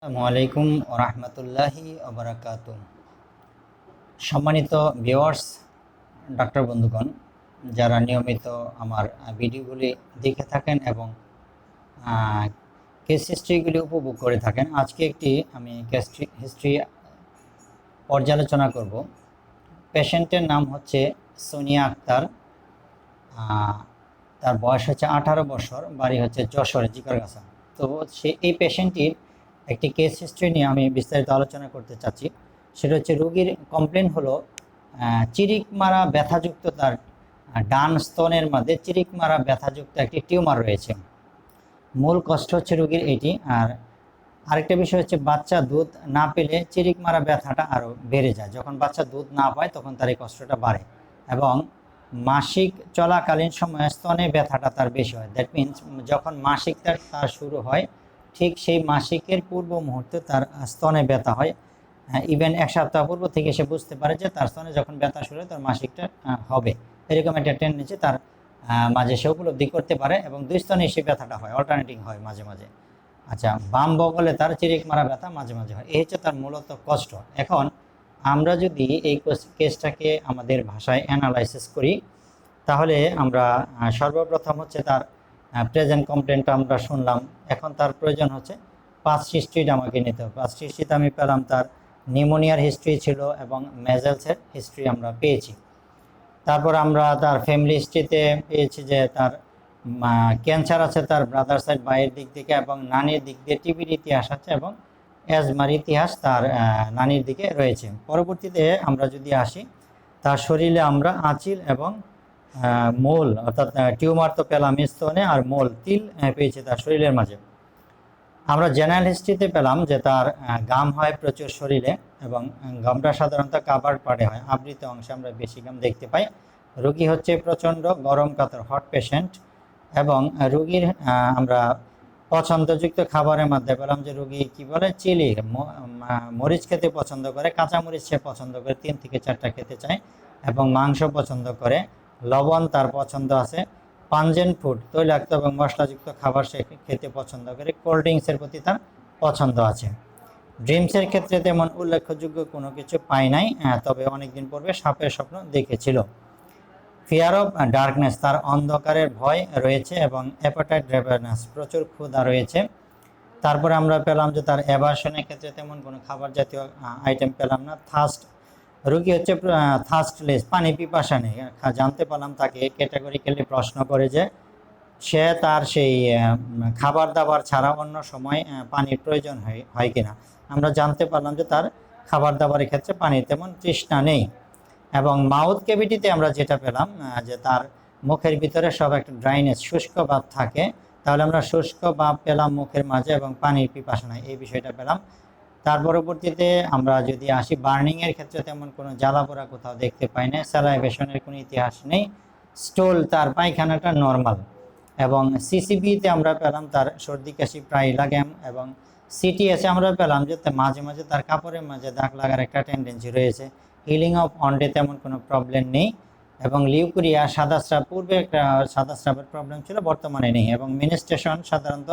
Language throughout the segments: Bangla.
আসসালামু আলাইকুম রহমতুল্লাহি ওবরাকাতু। সম্মানিত ভিউয়ার্স, ডাক্তার বন্ধুগণ, যারা নিয়মিত আমার ভিডিওগুলি দেখে থাকেন এবং কেস হিস্ট্রিগুলি উপভোগ করে থাকেন, আজকে আমি কেস হিস্ট্রি পর্যালোচনা করব। পেশেন্টের নাম হচ্ছে সোনিয়া আক্তার। তার বয়স হচ্ছে 18 বছর, বাড়ি হচ্ছে যশোরে জিকরগাছা। তো এই পেশেন্টটির একটি কেস হিস্ট্রি নিয়ে আমি বিস্তারিত আলোচনা করতে চাচ্ছি। সেটা হচ্ছে রোগীর কমপ্লেন হলো চিরিক মারা ব্যথাযুক্ত তার ডান স্তনের মধ্যে চিরিক মারা ব্যথাযুক্ত একটি টিউমার রয়েছে। মূল কষ্ট হচ্ছে রোগীর এটি। আর আরেকটা বিষয় হচ্ছে বাচ্চা দুধ না পেলে চিরিক মারা ব্যথাটা আরও বেড়ে যায়। যখন বাচ্চা দুধ না পায় তখন তার এই কষ্টটা বাড়ে এবং মাসিক চলাকালীন সময়ে স্তনে ব্যথাটা তার বেশি হয়। দ্যাট মিনস যখন মাসিক তার শুরু হয় ঠিক সেই মাসিকের পূর্ব মুহূর্তে তার স্তনে ব্যথা হয়। ইভেন এক সপ্তাহ পূর্ব থেকে সে বুঝতে পারে যে তার স্তনে যখন ব্যথা শুরু হয় তার মাসিকটা হবে, এরকম একটা টেন্ডেন্সি তার মাঝে সে উপলব্ধি করতে পারে এবং দুই স্তনে সে ব্যথাটা হয়, অল্টারনেটিং হয় মাঝে মাঝে। আচ্ছা, বাম বগলে তার চিরিক মারা ব্যথা মাঝে মাঝে হয়, এই হচ্ছে তার মূলত কষ্ট। এখন আমরা যদি এই কেসটাকে আমাদের ভাষায় অ্যানালাইসিস করি তাহলে আমরা সর্বপ্রথম হচ্ছে তার প্রেজেন্ট কমপ্লেনটা আমরা শুনলাম। এখন তার প্রয়োজন হচ্ছে পাঁচ হিস্ট্রিটা আমাকে নিতে হবে। পাঁচ হিস্ট্রিতে আমি পেলাম তার নিউমোনিয়ার হিস্ট্রি ছিল এবং মেজেলসের হিস্ট্রি আমরা পেয়েছি। তারপর আমরা তার ফ্যামিলি হিস্ট্রিতে পেয়েছি যে তার ক্যান্সার আছে তার ব্রাদার সাইড ভাইয়ের দিক থেকে এবং নানির দিক দিয়ে টিবির ইতিহাস আছে এবং অ্যাজমার ইতিহাস তার নানির দিকে রয়েছে। পরবর্তীতে আমরা যদি আসি তার শরীরে আমরা আঁচিল এবং মোল অর্থাৎ টিউমার তো পেলাম স্তনে, আর মোল তিল পেয়েছি তার শরীরের মাঝে। আমরা জেনারেল হিস্ট্রিতে পেলাম যে তার গাম হয় প্রচুর শরীরে এবং গামটা সাধারণত কাভার্ড পার্টে হয়, আবৃত অংশে আমরা বেশি গাম দেখতে পাই। রোগী হচ্ছে প্রচণ্ড গরম কাতর হট পেশেন্ট এবং রোগীর আমরা পছন্দযুক্ত খাবারের মধ্যে পেলাম যে রোগী কী বলে চিলি মরিচ খেতে পছন্দ করে, কাঁচা মরিচ সে পছন্দ করে 3 থেকে 4টা খেতে চায় এবং মাংস পছন্দ করে। লবণ তার পছন্দ আছে। পাঞ্জেন্ট ফুড তৈলাক্ত এবং মশলাযুক্ত খাবার সে খেতে পছন্দ করে। কোল্ড ড্রিঙ্কসের প্রতি তার পছন্দ আছে। ড্রিমসের ক্ষেত্রে তেমন উল্লেখযোগ্য কোনো কিছু পাই নাই, তবে অনেকদিন পূর্বে সাপের স্বপ্ন দেখেছিল। ফিয়ার অফ ডার্কনেস তার অন্ধকারের ভয় রয়েছে এবং অ্যাপেটাইট রেভারনেস প্রচুর ক্ষুধা রয়েছে। তারপরে আমরা পেলাম যে তার অ্যাভার্সনের ক্ষেত্রে তেমন কোনো খাবার জাতীয় আইটেম পেলাম না। থার্স্ট রোগী হচ্ছে থার্স্টলেস পানি পিপাসা নেই। জানতে পারলাম তাকে ক্যাটাগরিক্যালি প্রশ্ন করে যে সে তার সেই খাবার দাবার ছাড়া অন্য সময় পানির প্রয়োজন হয় কিনা। আমরা জানতে পারলাম যে তার খাবার দাবারের ক্ষেত্রে পানির তেমন তৃষ্ণা নেই। এবং মাউথ ক্যাভিটিতে আমরা যেটা পেলাম যে তার মুখের ভিতরে সব একটা ড্রাইনেস শুষ্ক ভাব থাকে, তাহলে আমরা শুষ্ক ভাব পেলাম মুখের মাঝে এবং পানির পিপাসা নাই, এই বিষয়টা পেলাম। তার পরবর্তীতে আমরা যদি আসি বার্নিংয়ের ক্ষেত্রে তেমন কোনো জ্বালা পোড়া কোথাও দেখতে পাই না। স্যালাইভেশনের কোনো ইতিহাস নেই। স্টোল তার পায়খানাটা নর্মাল এবং সিসিবিতে আমরা পেলাম তার সর্দি কাশি প্রায় লাগে এবং সিটিএসে আমরা পেলাম যে মাঝে মাঝে তার কাপড়ের মাঝে দাগ লাগার একটা টেন্ডেন্সি রয়েছে। হিলিং অফ অন্ডে তেমন কোনো প্রবলেম নেই এবং লিউকুরিয়া সাদা স্রাব, পূর্বে একটা সাদা স্রাবের প্রবলেম ছিল, বর্তমানে নেই। এবং মিনিস্ট্রেশন সাধারণত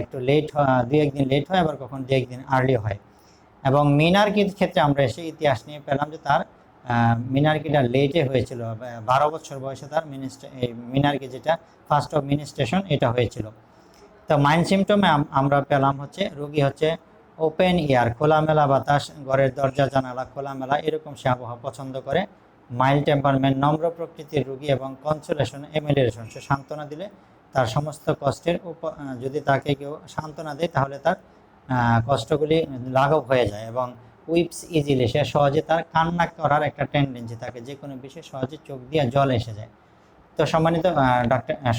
একটু লেট হয়, 2-1 দিন লেট হয়, আবার কখন 2-1 দিন আর্লি হয়। এবং মিনার্কির ক্ষেত্রে আমরা এসে ইতিহাস নিয়ে পেলাম যে তার মিনার্কিটা লেটে হয়েছিল, 12 বছর বয়সে তার মিনার্কি যেটা ফার্স্ট অফ মিনিস্ট্রেশন এটা হয়েছিল। তো মাইন্ড সিমটমে আমরা পেলাম হচ্ছে রোগী হচ্ছে ওপেন এয়ার খোলামেলা বাতাস, ঘরের দরজা জানালা খোলামেলা এরকম সে আবহাওয়া পছন্দ করে। মাইল্ড টেম্পারমেন্ট নম্র প্রকৃতির রোগী এবং কনসোলেশন এমিলিয়েশন, সে সান্ত্বনা দিলে তার সমস্ত কষ্টের যদি তাকে কেউ সান্ত্বনা দেয় তাহলে তার কষ্টগুলি লাঘব হয়ে যায়। এবং উইপস ইজিলি, সে সহজে তার কান্না করার একটা টেন্ডেন্সি থাকে, যে কোনো বিষয়ে সহজে চোখ দিয়ে জল এসে যায়। তো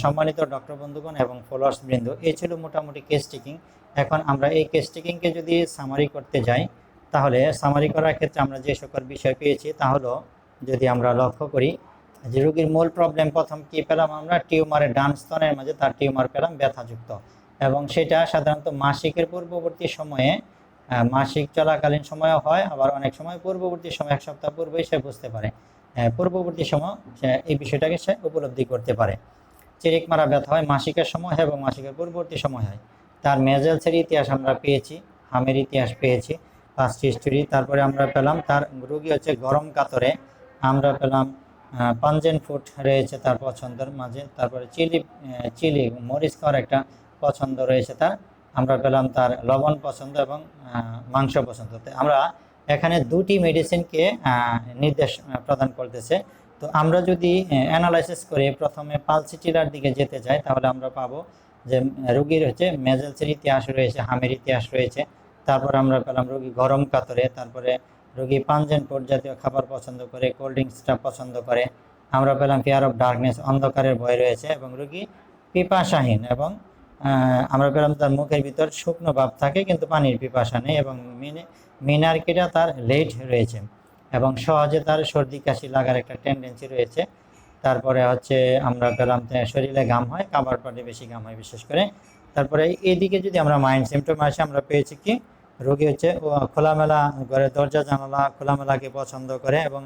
সম্মানিত ডক্টর বন্ধুগণ এবং ফলোয়ার্স বৃন্দ, এই ছিল মোটামুটি কেস টেকিং। এখন আমরা এই কেস টেকিংকে যদি সামারি করতে যাই তাহলে সামারি করার ক্ষেত্রে আমরা যে সকল বিষয় পেয়েছি তা হলো, যদি আমরা লক্ষ্য করি যে রোগীর মূল প্রবলেম প্রথম কি পেলাম আমরা, টিউমারের ডান স্তনের মাঝে তার টিউমার পেলাম ব্যথাযুক্ত এবং সেটা সাধারণত মাসিকের পূর্ববর্তী সময়ে, মাসিক চলাকালীন সময়ও হয়, আবার অনেক সময় পূর্ববর্তী সময় 1 সপ্তাহ পূর্বেই সে বুঝতে পারে, পূর্ববর্তী সময় সে এই বিষয়টাকে সে উপলব্ধি করতে পারে। চিরিক মারা ব্যথা হয় মাসিকের সময় এবং মাসিকের পূর্ববর্তী সময় হয়। তার মেজেলসের ইতিহাস আমরা পেয়েছি, হামের ইতিহাস পেয়েছি, পাস্ট হিস্টোরি। তারপরে আমরা পেলাম তার রোগী হচ্ছে গরম কাতরে, আমরা পেলাম পাঞ্জেন্ট ফুড রয়েছে তার পছন্দের মাঝে, তারপরে চিলি মরিচ খাওয়ার একটা পছন্দ রয়েছে তার, আমরা পেলাম তার লবণ পছন্দ এবং মাংস পছন্দ। আমরা এখানে দুটি মেডিসিনকে নির্দেশ প্রদান করতেছে। তো আমরা যদি অ্যানালাইসিস করে প্রথমে পালসিটিলার দিকে যেতে যাই, তাহলে আমরা পাবো যে রোগীর হচ্ছে মেজেলসের ইতিহাস রয়েছে, হামের ইতিহাস রয়েছে। তারপর আমরা পেলাম রোগী গরম কাতরে, তারপরে রোগী পাঞ্জেন্ট ফুড জাতীয় খাবার পছন্দ করে, কোল্ড ড্রিঙ্কসটা পছন্দ করে। আমরা পেলাম ফিয়ার অফ ডার্কনেস, অন্ধকারের ভয় রয়েছে, এবং রোগী পিপাসাহীন, এবং আমরা পেলাম তার মুখের ভিতর শুকনো ভাব থাকে কিন্তু পানির পিপাসা নেই, এবং মিনার্কিটা তার লেট রয়েছে, এবং সহজে তার সর্দি কাশি লাগার একটা টেন্ডেন্সি রয়েছে। তারপরে হচ্ছে আমরা পেলাম শরীরে ঘাম হয়, কাবার পাটে বেশি ঘাম হয় বিশেষ করে। তারপরে এইদিকে যদি আমরা মাইন্ড সিমটম আসে, আমরা পেয়েছি কি রোগী হচ্ছে খোলামেলা ঘরে দরজা জানালা খোলামেলাকে পছন্দ করে, এবং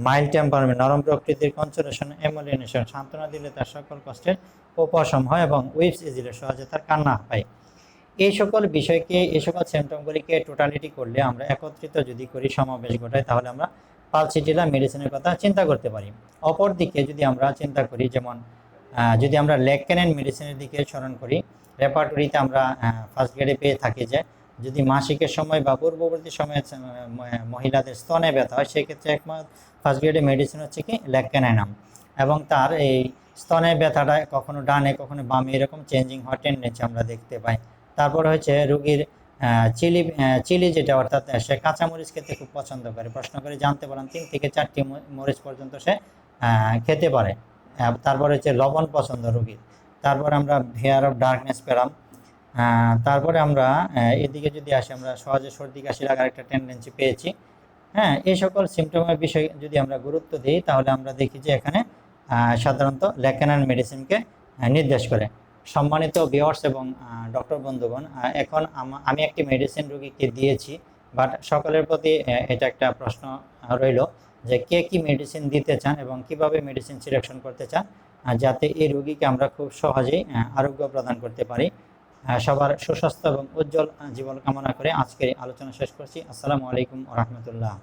মাইল্ড টেম্পারমেন্ট, নরম প্রকৃতির, কনসোলেশন, এমোলিনেশন, সান্ত্বনা দিলে তার সকল কষ্টের উপশম হয়, এবং উইপস ইজিলে সহজে তার কান্না পায়। এই সকল বিষয়কে, এই সকল সিমটমগুলিকে টোটালিটি করলে, আমরা একত্রিত যদি করি, সমাবেশ ঘটাই, তাহলে আমরা পালসিটিলা মেডিসিনের কথা চিন্তা করতে পারি। অপরদিকে যদি আমরা চিন্তা করি, যেমন যদি আমরা লেককেনেন মেডিসিনের দিকে স্মরণ করি, রেপার্টরিতে আমরা ফার্স্ট গ্রেডে পেয়ে থাকি যে যদি মাসিকের সময় বা পূর্ববর্তী সময়ে মহিলাদের স্তনে ব্যথা হয়, সেক্ষেত্রে একমাত্র ফার্স্ট গ্রেডে মেডিসিন হচ্ছে কি লেককেনাইনাম, এবং তার এই স্তনের ব্যথাটা কখনো ডানে কখনো বামে এরকম চেঞ্জিং হওয়ার টেন্ডেন্সি আমরা দেখতে পাই। তারপর হচ্ছে রোগীর চিলি যেটা, অর্থাৎ সে কাঁচামরিচ খেতে খুব পছন্দ করে, প্রশ্ন করে জানতে পারলাম 3 থেকে 4টি মরিচ পর্যন্ত সে খেতে পারে। তারপর হচ্ছে লবণ পছন্দ রোগীর। তারপর আমরা ফিয়ার অফ ডার্কনেস পেলাম। তারপরে আমরা এদিকে যদি আসি, আমরা সহজে সর্দি কাশি লাগার একটা টেন্ডেন্সি পেয়েছি। হ্যাঁ, এই সকল সিমটমের বিষয়ে যদি আমরা গুরুত্ব দিই, তাহলে আমরা দেখি যে এখানে সাধারণত লেকেনান মেডিসিনকে নির্দেশ করে। সম্মানিত ভিউয়ার্স এবং ডক্টর বন্ধুগণ, এখন আমি একটি মেডিসিন রোগীকে দিয়েছি, বাট সকলের প্রতি এটা একটা প্রশ্ন রইল যে কে কি মেডিসিন দিতে চান এবং কিভাবে মেডিসিন সিলেকশন করতে চান, যাতে এই রোগীকে আমরা খুব সহজেই আরোগ্য প্রদান করতে পারি। সবার সুস্বাস্থ্য এবং উজ্জ্বল জীবন কামনা করে আজকের আলোচনা শেষ করছি। আসসালামু আলাইকুম ওয়া রাহমাতুল্লাহ।